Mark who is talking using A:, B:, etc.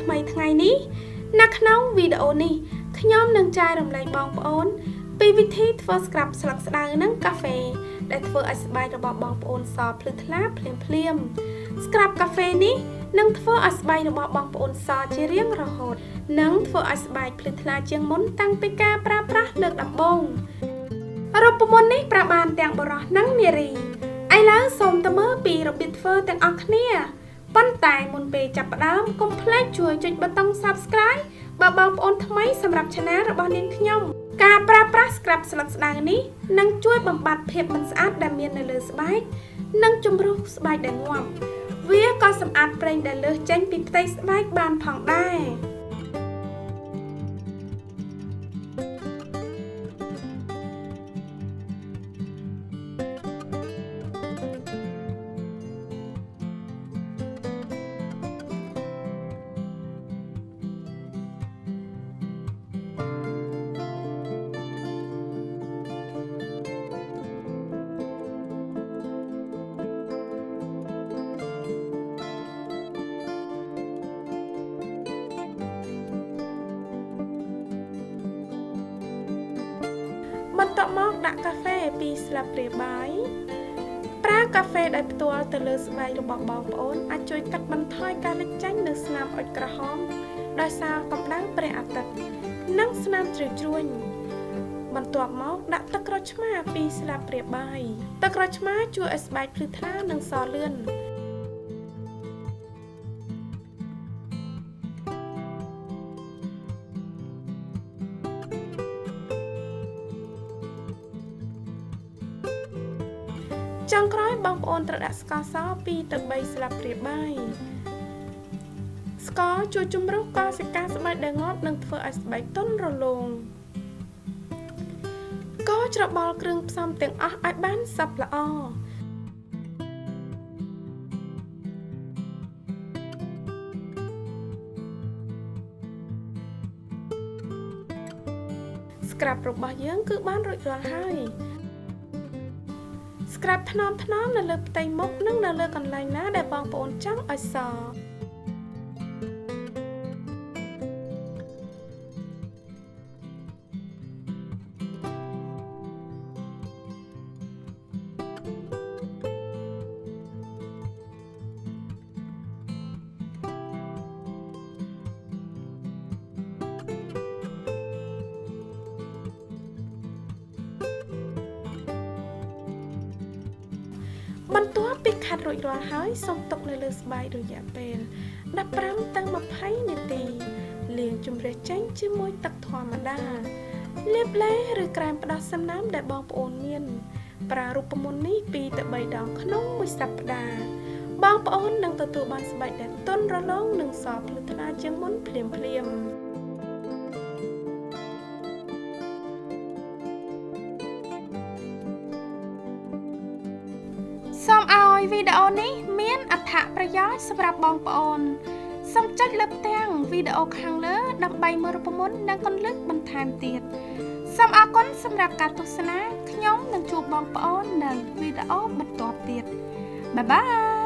A: ថ្មីថ្ងៃនេះនៅក្នុងវីដេអូនេះខ្ញុំនឹងចែករំលែកបងប្អូនពីវិធីធ្វើស្ក្រាប់ស្លឹកស្ដៅនិងកាហ្វេដែលធ្វើឲ្យស្បែករបស់បងប្អូនសភ្លឺថ្លាភ្លាមស្ក្រាប់កាហ្វេនេះនឹងធ្វើឲ្យស្បែករបស់បងប្អូនសជារៀងរហូតនិងធ្វើឲ្យស្បែកភ្លឺថ្លាជាងមុនតាំងពីការប្រើប្រាស់លើកដំបូងរូបមន្តនេះប្រើបានទាំងបុរសនិងនារីឥឡូវសូមទៅមើលពីរបៀបធ្វើទាំងអស់គ្នាប៉ុន្តែមុនពេលចាប់ផ្ដើមកុំភ្លេចជួយចុចប៊ូតុង Subscribe បើបងប្អូនថ្មីសម្រាប់ Channel របស់នាងខ្ញុំការប្រើប្រាស់ Scrub ស្លឹកស្ដើងនេះនឹងជួយបំបត្តិភាពមិនស្អាតដែលមាននៅលើស្បែកនិងជំរុះស្បែកដែលងាប់វាក៏សម្អាតប្រេងដែលលើសចេញពីផ្ទៃស្បែកបានផងដែរបន្ទាប់មកដាក់កាហ្វេ2ស្លាបព្រាបាយប្រើកាហ្វេដោយផ្ទាល់ទៅលើស្បែករបស់បងប្អូនអាចជួយកាត់បន្ថយការលេចចេញនូវស្នាមអុចក្រហមដោយសារកម្ដៅព្រះអាទិត្យនិងស្នាមជ្រីវជ្រួញបន្ទាប់មកដាក់ទឹកក្រូចឆ្មា2ស្លាបព្រាបាយទឹកក្រូចឆ្មាជួយឲ្យស្បែកភ្លឺថ្លានិងសលឿនចុងក្រោយបងប្អូនត្រូវដាក់ស្ករស2ទៅ3ស្លាបព្រាបាយស្ករជួយជំរុះកោសិកាស្បែកដែលងាប់និងធ្វើឲ្យស្បែកទន់រលោងកោច្របល់គ្រឿងផ្សំទាំងអស់ឲ្យបានសព្វល្អស្ក្រាប់របស់យើងគឺបានរួចរាល់ហើយស្ក្រាប់ថ្នមនៅលើផ្ទៃមុខនិងនៅលើកន្លែងណាដែលបងប្អូនចង់ឲ្យសបន្ទាប់ពីខាត់រួចរាល់ហើយសូមទុកនៅលើស្បែករយៈពេល15ទៅ20នាទីលាងជម្រះចេញជាមួយទឹកធម្មតាលាបឡេឬក្រែមផ្ដោះសំណើមដែលបងប្អូនមានប្រើរូបមន្តនេះ2ទៅ3ដងក្នុងមួយសប្តាហ៍បងប្អូននឹងទទួលបានស្បែកដែលទន់រលោងនិងសភ្លឺថ្លាជាងមុនភ្លាមសូមឲ្យវីដេអូនេះមានអត្ថប្រយោជន៍សម្រាប់បងប្អូនសូមចុចលើផ្ទាំងវីដេអូខាងលើដើម្បីមើលរូបមន្តនិងគន្លឹះបន្ថែមទៀតសូមអរគុណសម្រាប់ការទស្សនាខ្ញុំនឹងជួបបងប្អូននៅវីដេអូបន្ទាប់ទៀតបាយបាយ